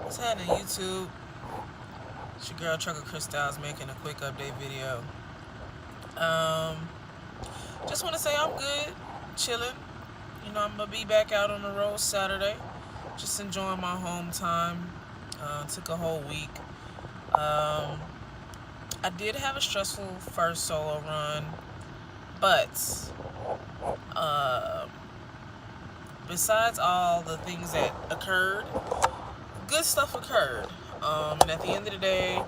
What's happening, YouTube? It's your girl Trucker Chris Styles making a quick update video. Um, just want to say I'm good, chilling. I'm gonna be back out on the road Saturday. Just enjoying my home time. Took a whole week. Um, I did have a stressful first solo run, but uh, besides all the things that occurred, good stuff occurred. And at the end of the day,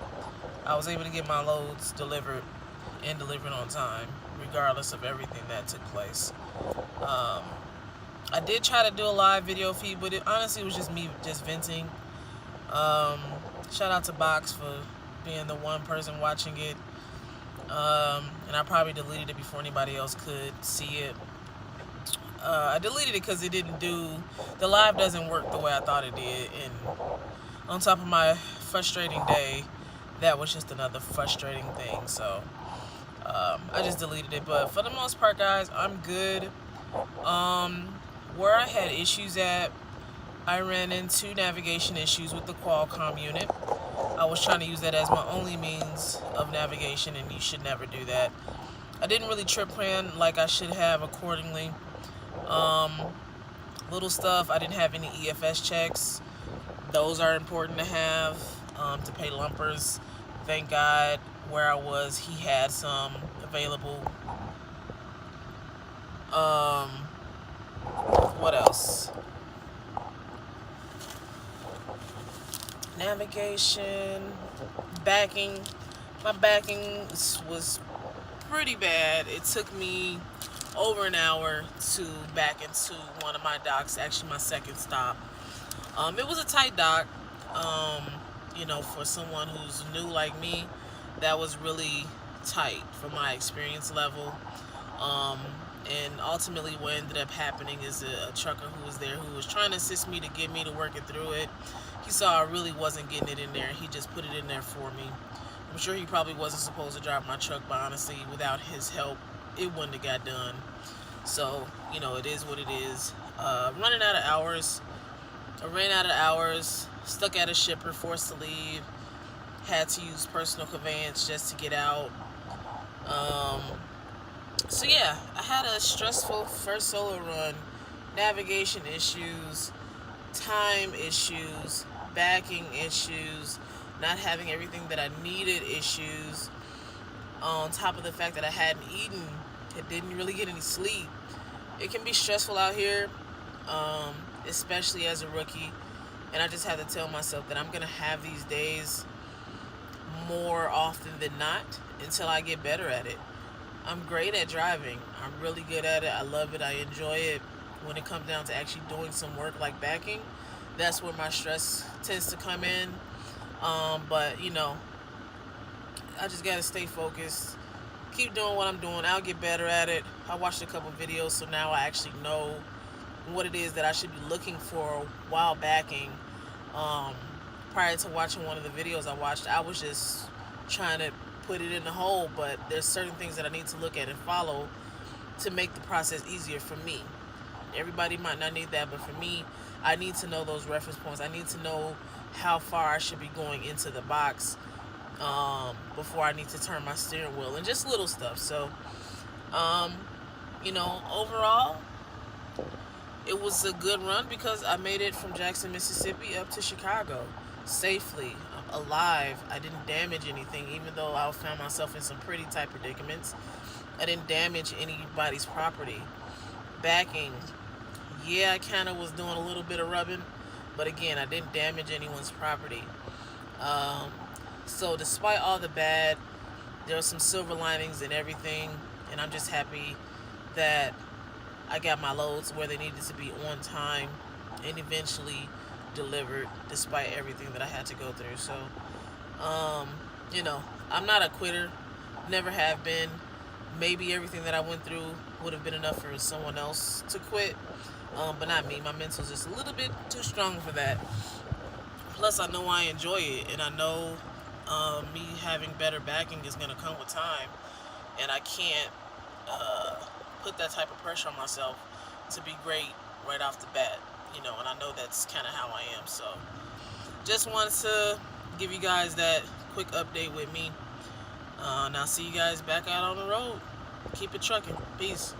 I was able to get my loads delivered and delivered on time, regardless of everything that took place. Um, I did try to do a live video feed, but it honestly was just me just venting. Um, Shout out to Box for being the one person watching it. And I probably deleted it before anybody else could see it. I deleted it because it didn't do, the live doesn't work the way I thought it did. And on top of my frustrating day, that was just another frustrating thing. So I just deleted it. But for the most part, guys, I'm good. Where I had issues at, I ran into navigation issues with the Qualcomm unit. I was trying to use that as my only means of navigation, and you should never do that. I didn't really trip plan like I should have accordingly. Little stuff, I didn't have any EFS checks. Those are important to have to pay lumpers. Thank God where I was, he had some available. What else? Navigation, backing. My backing was pretty bad. It took me over an hour to back into one of my docks, actually my second stop. It was a tight dock. For someone who's new like me, that was really tight for my experience level. And ultimately what ended up happening is a trucker who was there who was trying to assist me to get me to work it through it. He saw I really wasn't getting it in there. He just put it in there for me. I'm sure he probably wasn't supposed to drive my truck, but honestly, without his help, it wouldn't have got done. So, it is what it is. Running out of hours. I ran out of hours, stuck at a shipper, forced to leave. Had to use personal conveyance just to get out. So yeah, I had a stressful first solo run. Navigation issues, time issues, backing issues, not having everything that I needed issues. On top of the fact that I hadn't eaten, I didn't really get any sleep. It can be stressful out here, especially as a rookie. And I just have to tell myself that I'm going to have these days more often than not until I get better at it. I'm great at driving. I'm really good at it. I love it. I enjoy it. When it comes down to actually doing some work like backing, that's where my stress tends to come in. But I just got to stay focused. Keep doing what I'm doing. I'll get better at it. I watched a couple videos, so now I actually know what it is that I should be looking for while backing. Prior to watching one of the videos I watched, I was just trying to put it in the hole, but there's certain things that I need to look at and follow to make the process easier for me. Everybody might not need that, but for me, I need to know those reference points. I need to know how far I should be going into the box before I need to turn my steering wheel, and just little stuff. So, overall, it was a good run because I made it from Jackson, Mississippi up to Chicago safely, alive. I didn't damage anything, even though I found myself in some pretty tight predicaments. I didn't damage anybody's property. Backing, yeah, I kind of was doing a little bit of rubbing, but again, I didn't damage anyone's property. So despite all the bad, there were some silver linings and everything, and I'm just happy that I got my loads where they needed to be on time and eventually delivered despite everything that I had to go through. So, I'm not a quitter, never have been. Maybe everything that I went through would have been enough for someone else to quit, but not me. My mental's just a little bit too strong for that. Plus, I know I enjoy it, and I know me having better backing is going to come with time, and I can't put that type of pressure on myself to be great right off the bat, and I know that's kind of how I am. So just wanted to give you guys that quick update with me. And I'll see you guys back out on the road. Keep it trucking. Peace.